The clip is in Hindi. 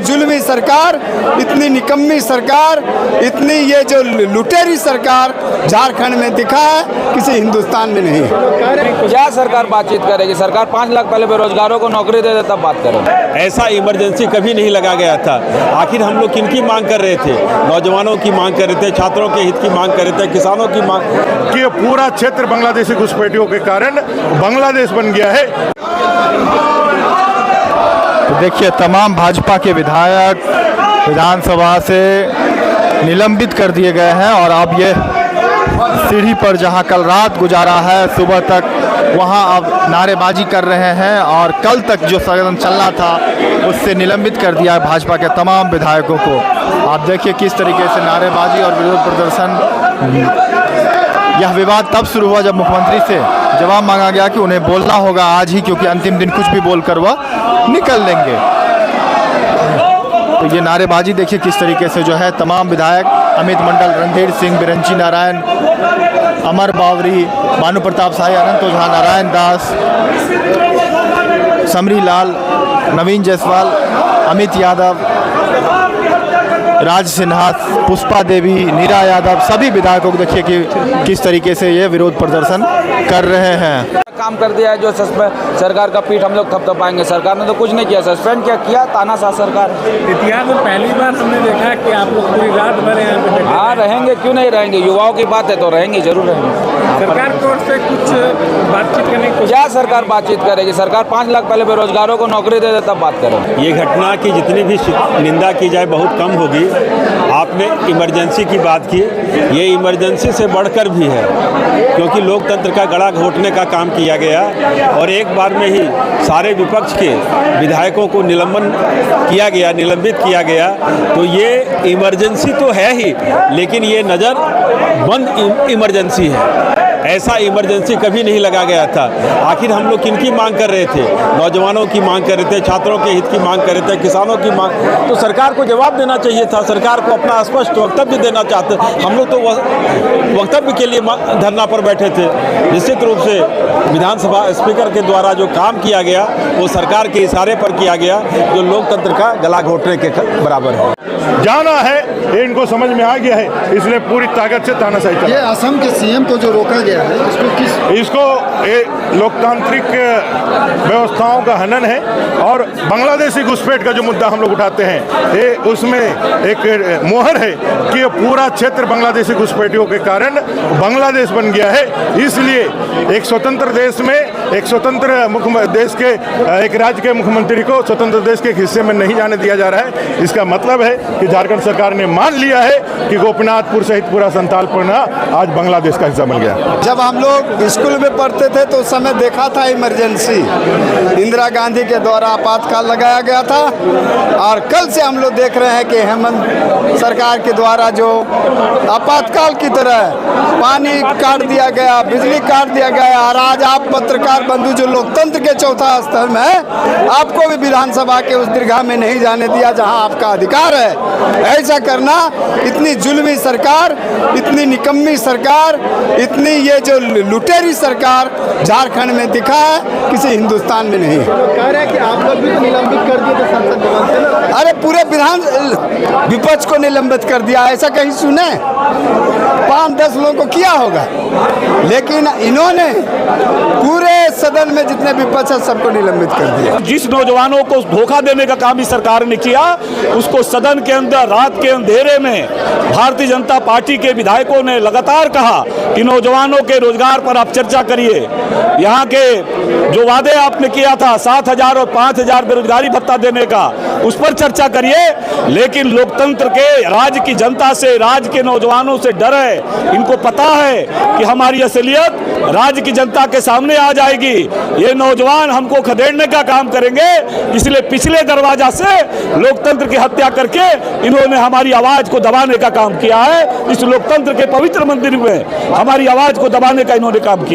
जुल्मी सरकार, इतनी निकम्मी सरकार, इतनी ये जो लुटेरी सरकार झारखंड में दिखा है, किसी हिंदुस्तान में नहीं। क्या सरकार बातचीत करेगी? सरकार 5 लाख पहले बेरोजगारों को नौकरी दे दे तब बात करें। ऐसा इमरजेंसी कभी नहीं लगा गया था। आखिर हम लोग किनकी मांग कर रहे थे? नौजवानों की मांग कर रहे थे, छात्रों के हित की मांग कर रहे थे, किसानों की मांग। कि पूरा क्षेत्र बांग्लादेशी घुसपैठियों के कारण बांग्लादेश बन गया है। तो देखिए, तमाम भाजपा के विधायक विधानसभा से निलंबित कर दिए गए हैं और अब ये सीढ़ी पर जहां कल रात गुजारा है, सुबह तक वहां अब नारेबाजी कर रहे हैं और कल तक जो सदन चलना था उससे निलंबित कर दिया है भाजपा के तमाम विधायकों को। आप देखिए किस तरीके से नारेबाजी और विरोध प्रदर्शन। यह विवाद तब शुरू हुआ जब मुख्यमंत्री से जवाब मांगा गया कि उन्हें बोलना होगा आज ही, क्योंकि अंतिम दिन कुछ भी बोलकर वह निकल लेंगे। तो ये नारेबाजी देखिए किस तरीके से जो है तमाम विधायक अमित मंडल, रणधीर सिंह, बिरंची नारायण, अमर बावरी, भानु प्रताप शाही, अनंत ओझा, नारायण दास, समरी लाल, नवीन जायसवाल, अमित यादव, राज सिन्हा, पुष्पा देवी, नीरा यादव, सभी विधायकों को देखिए कि किस तरीके से ये विरोध प्रदर्शन कर रहे हैं। काम कर दिया है जो सरकार का पीठ हम लोग थपथपाएंगे। सरकार ने तो कुछ नहीं किया, सस्पेंड क्या किया, तानाशाह सरकार। इतिहास में पहली बार हमने देखा कि आप लोग पूरी रात भर यहाँ पे। हाँ, रहेंगे, क्यों नहीं रहेंगे? युवाओं की बात है तो रहेंगे, जरूर रहेंगे। सरकार की ओर से कुछ बातचीत करने की क्या सरकार बातचीत करेगी? सरकार 5 लाख पहले बेरोजगारों को नौकरी दे दे तब बात करें। ये घटना की जितनी भी निंदा की जाए बहुत कम होगी। आपने इमरजेंसी की बात की, ये इमरजेंसी से बढ़कर भी है, क्योंकि लोकतंत्र का गला घोटने का काम किया गया और एक बार में ही सारे विपक्ष के विधायकों को निलंबित किया गया। तो ये इमरजेंसी तो है ही, लेकिन ये नज़र बंद इमरजेंसी है। ऐसा इमरजेंसी कभी नहीं लगा गया था। आखिर हम लोग किनकी मांग कर रहे थे? नौजवानों की मांग कर रहे थे, छात्रों के हित की मांग कर रहे थे, किसानों की मांग। तो सरकार को जवाब देना चाहिए था, सरकार को अपना स्पष्ट वक्तव्य देना चाहते। हम लोग तो वक्तव्य के लिए धरना पर बैठे थे। निश्चित रूप से विधानसभा स्पीकर के द्वारा जो काम किया गया वो सरकार के इशारे पर किया गया, जो लोकतंत्र का गला घोटने के बराबर है। जाना है ये इनको समझ में आ गया है, इसलिए पूरी ताकत से तानाशाही चला। ये असम के सीएम को जो रोका गया है, इसको लोकतांत्रिक व्यवस्थाओं का हनन है और बांग्लादेशी घुसपैठ का जो मुद्दा हम लोग उठाते हैं, ये उसमें एक मोहर है कि ये पूरा क्षेत्र बांग्लादेशी घुसपैठियों के कारण बांग्लादेश बन गया है। इसलिए एक स्वतंत्र देश में एक स्वतंत्र देश के एक राज्य के मुख्यमंत्री को स्वतंत्र देश के हिस्से में नहीं जाने दिया जा रहा है। इसका मतलब है कि झारखंड सरकार ने मान लिया है कि गोपीनाथपुर सहित पूरा संथालपना आज बांग्लादेश का हिस्सा बन गया। जब हम लोग स्कूल में पढ़ते थे तो उस समय देखा था इमरजेंसी इंदिरा गांधी के द्वारा आपातकाल लगाया गया था, और कल से हम लोग देख रहे हैं कि हेमंत सरकार के द्वारा जो आपातकाल की तरह पानी काट दिया गया, बिजली काट दिया गया, और आज आप पत्रकार बंधु जो लोकतंत्र के चौथा स्तंभ है, आपको भी विधानसभा के उस दीर्घा में नहीं जाने दिया जहां आपका अधिकार है। ऐसा करना, इतनी जुल्मी सरकार, इतनी निकम्मी सरकार, इतनी ये जो लुटेरी सरकार झारखंड में दिखा है, किसी हिंदुस्तान में नहीं। कह रहे हैं कि आप लोग भी निलंबित कर दिए थे संसद भवन से। अरे पूरे विपक्ष को निलंबित कर दिया, ऐसा कहीं सुने? 5-10 लोगों को किया होगा, लेकिन इन्होंने पूरे सदन में जितने विपक्ष है सबको निलंबित कर दिया। जिस नौजवानों को धोखा देने का काम इस सरकार ने किया, उसको सदन के अंदर रात के अंधेरे में भारतीय जनता पार्टी के विधायकों ने लगातार कहा कि नौजवानों के रोजगार पर आप चर्चा करिए। यहाँ के जो वादे आपने किया था 7,000 और 5,000 बेरोजगारी भत्ता देने का, उस पर चर्चा करिए। लेकिन लोकतंत्र के राज्य की जनता से, राज्य के नौजवानों से डर है। इनको पता है कि हमारी असलियत राज्य की जनता के सामने आ जाएगी। ये नौजवान हमको खदेड़ने का काम करेंगे, इसलिए पिछले दरवाजा से लोकतंत्र की हत्या करके इन्होंने हमारी आवाज को दबाने का काम किया है। इस लोकतंत्र के पवित्र मंदिर में हमारी आवाज को दबाने का इन्होंने काम किया।